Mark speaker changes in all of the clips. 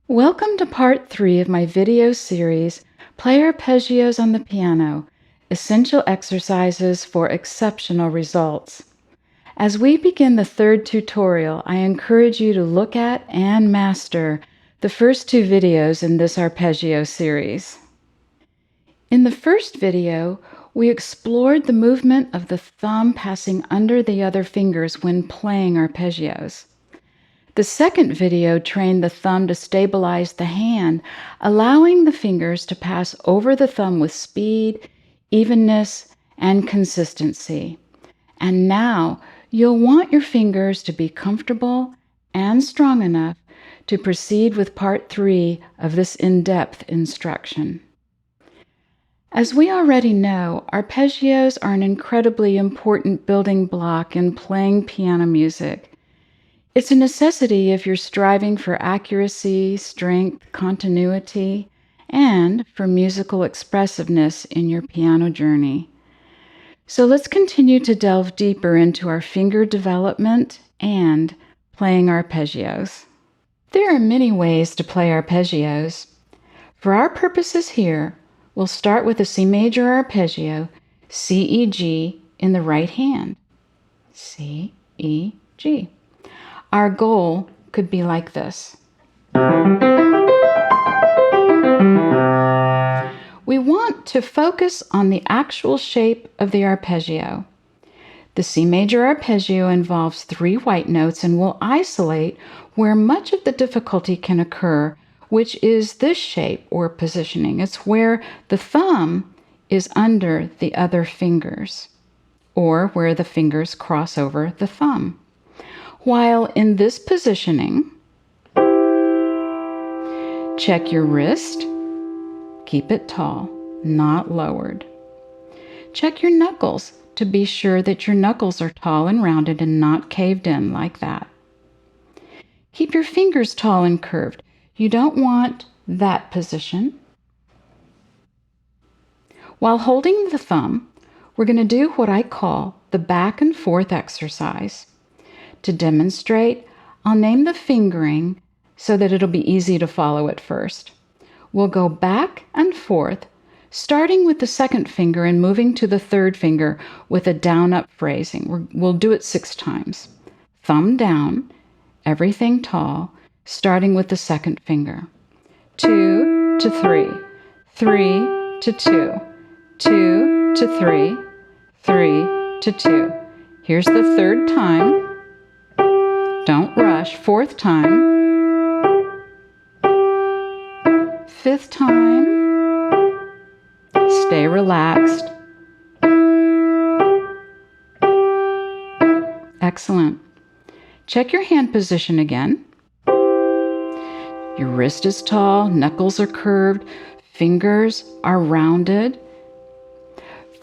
Speaker 1: Welcome to part 3 of my video series, Play Arpeggios on the Piano, Essential Exercises for Exceptional Results. As we begin the third tutorial, I encourage you to look at and master the first 2 videos in this arpeggio series. In the first video, we explored the movement of the thumb passing under the other fingers when playing arpeggios. The second video trained the thumb to stabilize the hand, allowing the fingers to pass over the thumb with speed, evenness, and consistency. And now you'll want your fingers to be comfortable and strong enough to proceed with part 3 of this in-depth instruction. As we already know, arpeggios are an incredibly important building block in playing piano music. It's a necessity if you're striving for accuracy, strength, continuity, and for musical expressiveness in your piano journey. So let's continue to delve deeper into our finger development and playing arpeggios. There are many ways to play arpeggios. For our purposes here, we'll start with a C major arpeggio, C, E, G in the right hand. C, E, G. Our goal could be like this. We want to focus on the actual shape of the arpeggio. The C major arpeggio involves 3 white notes and will isolate where much of the difficulty can occur, which is this shape or positioning. It's where the thumb is under the other fingers, or where the fingers cross over the thumb. While in this positioning, check your wrist, keep it tall, not lowered. Check your knuckles to be sure that your knuckles are tall and rounded and not caved in like that. Keep your fingers tall and curved. You don't want that position. While holding the thumb, we're going to do what I call the back and forth exercise. To demonstrate, I'll name the fingering so that it'll be easy to follow at first. We'll go back and forth, starting with the second finger and moving to the third finger with a down-up phrasing. We'll do it 6 times. Thumb down, everything tall, starting with the second finger. 2 to 3, 3 to 2, 2 to 3, 3 to 2. Here's the third time. Don't rush. 4th time. 5th time. Stay relaxed. Excellent. Check your hand position again. Your wrist is tall, knuckles are curved, fingers are rounded.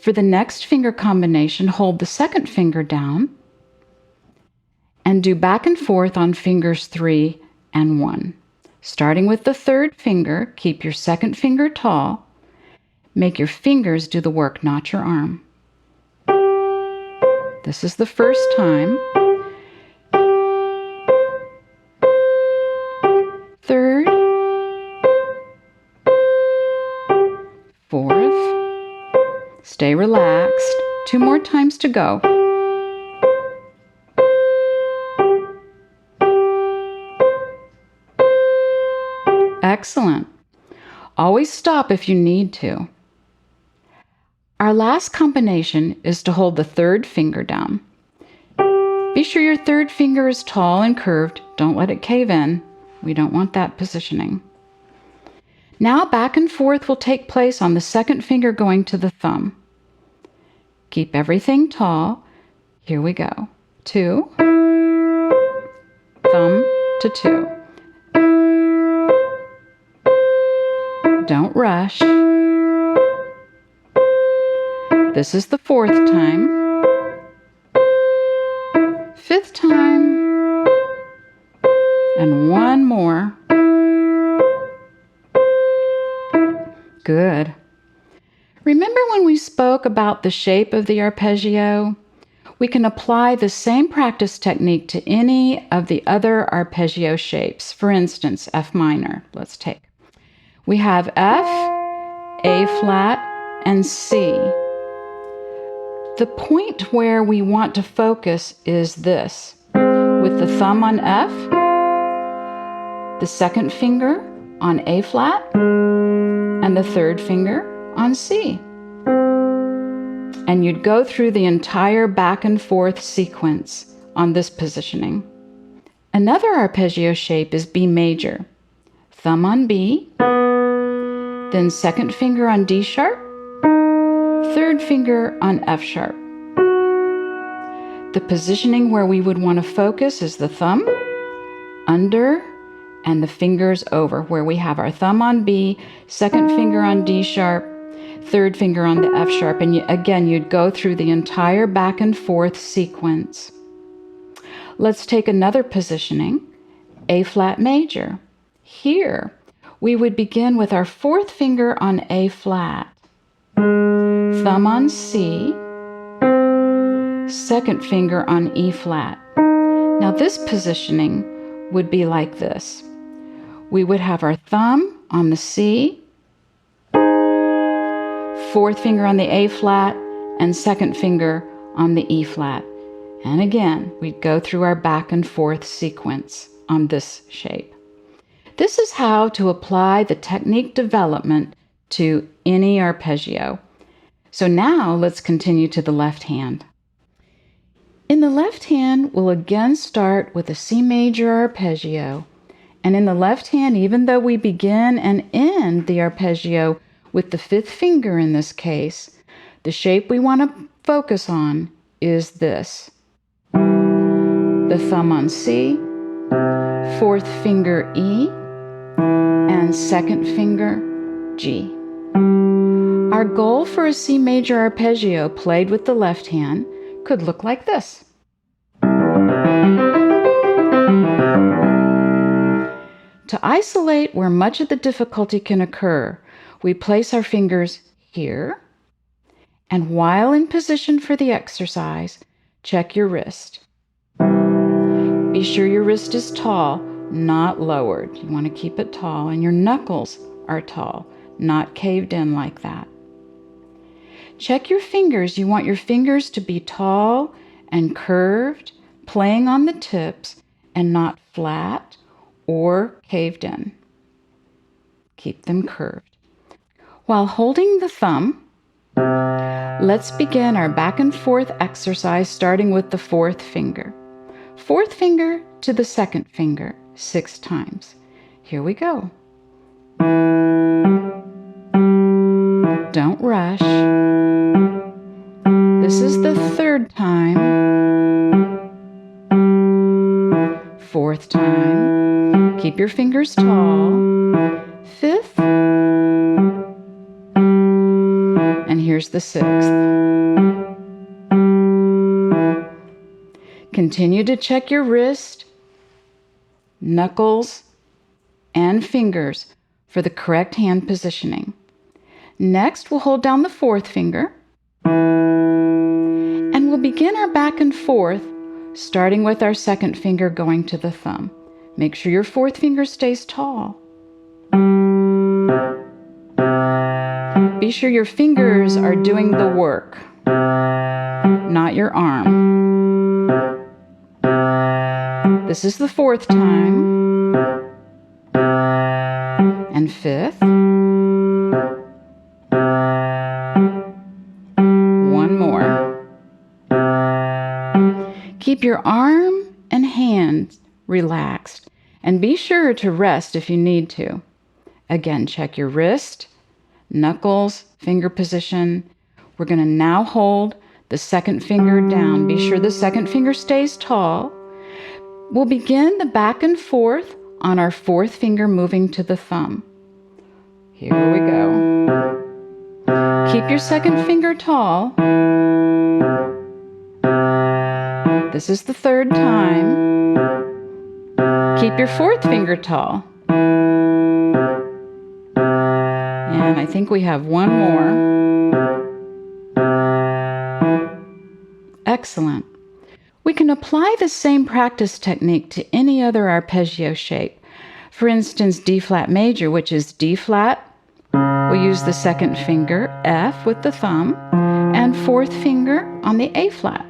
Speaker 1: For the next finger combination, hold the second finger down and do back and forth on fingers 3 and 1. Starting with the third finger, keep your second finger tall. Make your fingers do the work, not your arm. This is the first time. Third. 4th. Stay relaxed. 2 more times to go. Excellent. Always stop if you need to. Our last combination is to hold the third finger down. Be sure your third finger is tall and curved. Don't let it cave in. We don't want that positioning. Now back and forth will take place on the second finger going to the thumb. Keep everything tall. Here we go. 2. Thumb to 2. Don't rush. This is the 4th time. 5th time. And 1 more. Good. Remember when we spoke about the shape of the arpeggio? We can apply the same practice technique to any of the other arpeggio shapes. For instance, F minor. Let's take. We have F, A flat, and C. The point where we want to focus is this. With the thumb on F, the second finger on A flat, and the third finger on C. And you'd go through the entire back and forth sequence on this positioning. Another arpeggio shape is B major. Thumb on B, then second finger on D sharp, third finger on F sharp. The positioning where we would want to focus is the thumb, under, and the fingers over, where we have our thumb on B, second finger on D sharp, third finger on the F sharp, and again, you'd go through the entire back and forth sequence. Let's take another positioning, A flat major. Here, we would begin with our fourth finger on A flat, thumb on C, second finger on E flat. Now this positioning would be like this. We would have our thumb on the C, fourth finger on the A flat, and second finger on the E flat. And again, we'd go through our back and forth sequence on this shape. This is how to apply the technique development to any arpeggio. So now let's continue to the left hand. In the left hand, we'll again start with a C major arpeggio. And in the left hand, even though we begin and end the arpeggio with the fifth finger in this case, the shape we want to focus on is this. The thumb on C, fourth finger E, and second finger G. Our goal for a C major arpeggio played with the left hand could look like this. To isolate where much of the difficulty can occur, we place our fingers here, and while in position for the exercise, check your wrist. Be sure your wrist is tall, not lowered. You want to keep it tall, and your knuckles are tall, not caved in like that. Check your fingers. You want your fingers to be tall and curved, playing on the tips, and not flat or caved in. Keep them curved. While holding the thumb, let's begin our back and forth exercise starting with the fourth finger. Fourth finger to the second finger 6 times. Here we go. Don't rush. This is the third time. Fourth time. Keep your fingers tall. Fifth. And here's the 6th. Continue to check your wrist, knuckles, and fingers for the correct hand positioning. Next, we'll hold down the fourth finger, and we'll begin our back and forth, starting with our second finger going to the thumb. Make sure your fourth finger stays tall. Be sure your fingers are doing the work, not your arm. This is the 4th time, and 5th. One more. Keep your arm and hand relaxed, and be sure to rest if you need to. Again, check your wrist, knuckles, finger position. We're going to now hold the second finger down. Be sure the second finger stays tall. We'll begin the back and forth on our 4th finger moving to the thumb. Here we go. Keep your second finger tall. This is the 3rd time. Keep your 4th finger tall. And I think we have one more. Excellent. We can apply the same practice technique to any other arpeggio shape. For instance, D flat major, which is D flat. We'll use the second finger, F, with the thumb, and fourth finger on the A flat.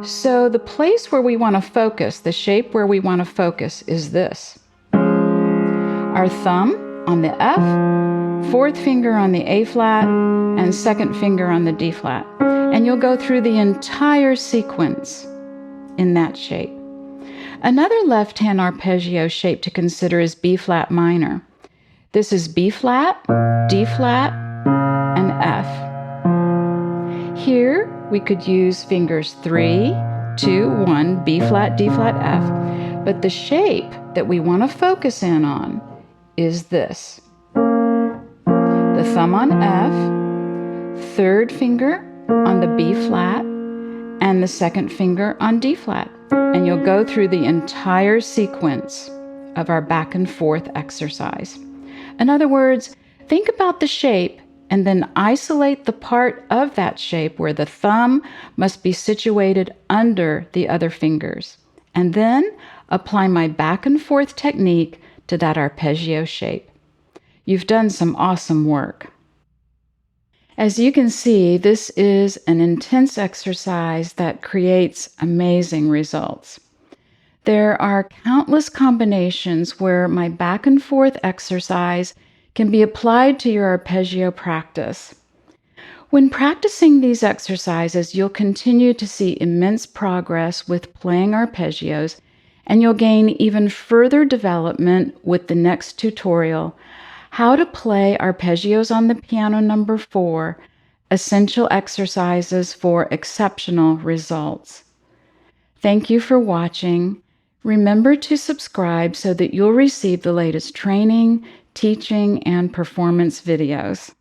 Speaker 1: So the place where we want to focus, the shape where we want to focus is this. Our thumb on the F, fourth finger on the A flat, and second finger on the D flat. And you'll go through the entire sequence in that shape. Another left-hand arpeggio shape to consider is B flat minor. This is B flat, D flat, and F. Here we could use fingers 3, 2, 1, B flat, D flat, F. But the shape that we want to focus in on is this. The thumb on F, third finger on the B flat, and the second finger on D flat. And you'll go through the entire sequence of our back and forth exercise. In other words, think about the shape and then isolate the part of that shape where the thumb must be situated under the other fingers. And then apply my back and forth technique to that arpeggio shape. You've done some awesome work. As you can see, this is an intense exercise that creates amazing results. There are countless combinations where my back and forth exercise can be applied to your arpeggio practice. When practicing these exercises, you'll continue to see immense progress with playing arpeggios, and you'll gain even further development with the next tutorial, How to Play Arpeggios on the Piano number 4, Essential Exercises for Exceptional Results. Thank you for watching. Remember to subscribe so that you'll receive the latest training, teaching, and performance videos.